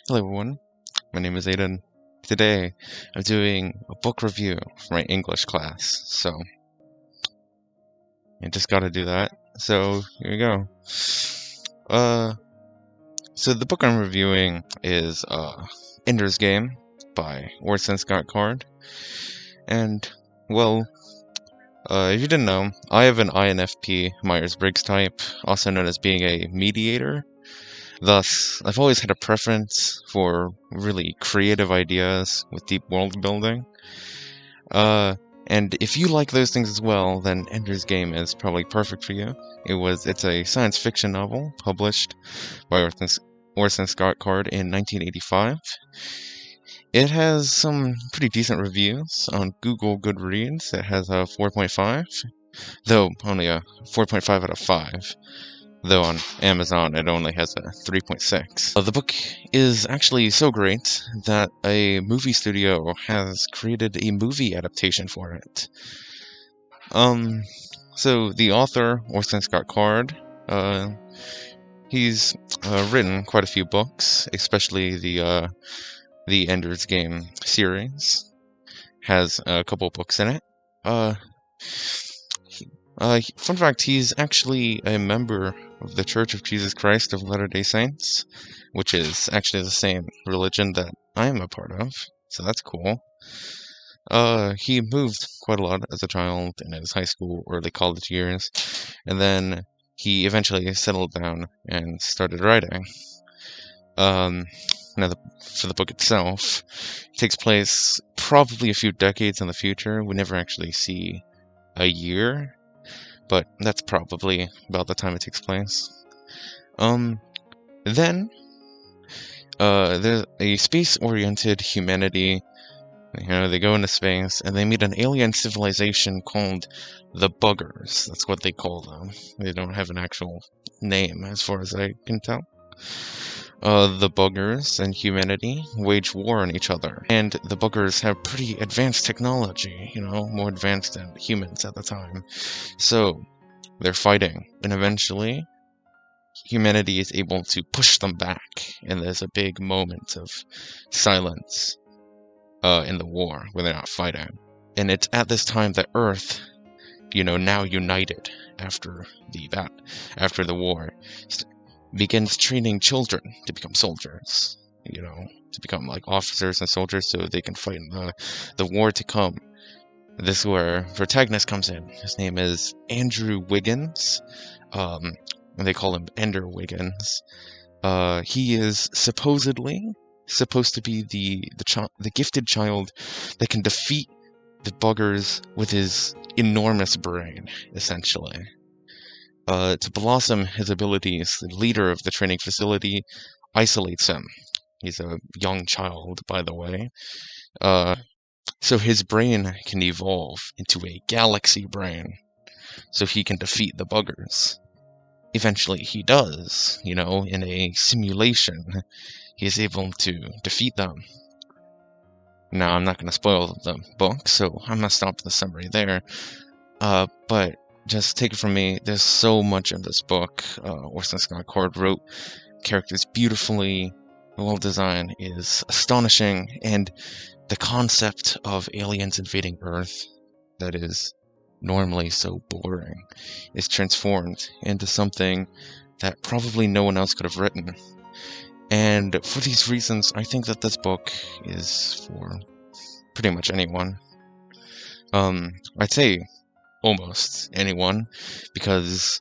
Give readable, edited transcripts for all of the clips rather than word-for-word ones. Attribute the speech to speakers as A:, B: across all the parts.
A: Hello everyone, my name is Aiden. Today I'm doing a book review for my English class, so I just gotta do that. So here we go. Uh, so the book I'm reviewing is Ender's Game by Orson Scott Card. And, well, if you didn't know, I have an INFP Myers-Briggs type, also known as being a mediator. Thus, I've always had a preference for really creative ideas with deep world building. And if you like those things as well, then Ender's Game is probably perfect for you. It's a science fiction novel published by Orson Scott Card in 1985. It has some pretty decent reviews on Google Goodreads. It has a 4.5, though only a 4.5 out of 5. Though on Amazon it only has a 3.6. The book is actually so great that a movie studio has created a movie adaptation for it. So the author, Orson Scott Card, he's written quite a few books, especially the Ender's Game series. Has a couple books in it. Fun fact, he's actually a member of the Church of Jesus Christ of Latter-day Saints, which is actually the same religion that I am a part of, so that's cool. He moved quite a lot as a child in his high school, early college years, and then he eventually settled down and started writing. Now, for the book itself, it takes place probably a few decades in the future. We never actually see a year, but that's probably about the time it takes place. Then, there's a space-oriented humanity. They go into space, and they meet an alien civilization called the Buggers. That's what they call them. They don't have an actual name, as far as I can tell. The Buggers and humanity wage war on each other, and the Buggers have pretty advanced technology, more advanced than humans at the time. So, they're fighting, and eventually, humanity is able to push them back, and there's a big moment of silence in the war where they're not fighting. And it's at this time that Earth, now united after the war, begins training children to become soldiers, to become like officers and soldiers so they can fight in the war to come. This is where protagonist comes in. His name is Andrew Wiggins, and they call him Ender Wiggins. He is supposedly supposed to be the gifted child that can defeat the Buggers with his enormous brain, essentially. To blossom his abilities, the leader of the training facility isolates him. He's a young child, by the way. So his brain can evolve into a galaxy brain, so he can defeat the Buggers. Eventually he does, in a simulation, he is able to defeat them. Now, I'm not going to spoil the book, so I'm going to stop the summary there. But just take it from me, there's so much in this book. Orson Scott Card wrote characters beautifully, the world design is astonishing, and the concept of aliens invading Earth, that is normally so boring, is transformed into something that probably no one else could have written. And for these reasons, I think that this book is for pretty much anyone. I'd say almost anyone, because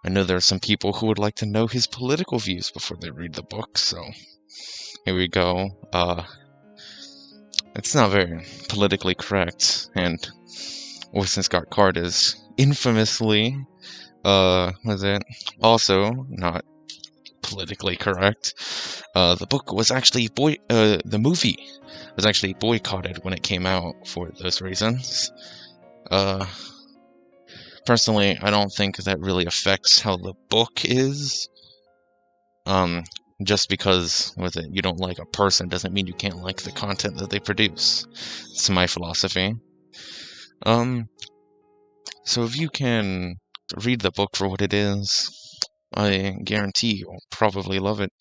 A: I know there are some people who would like to know his political views before they read the book, so here we go. It's not very politically correct, and Orson Scott Card is infamously, also not politically correct. The book was actually the movie was actually boycotted when it came out for those reasons. Personally, I don't think that really affects how the book is. Just because you don't like a person doesn't mean you can't like the content that they produce. It's my philosophy. So if you can read the book for what it is, I guarantee you'll probably love it.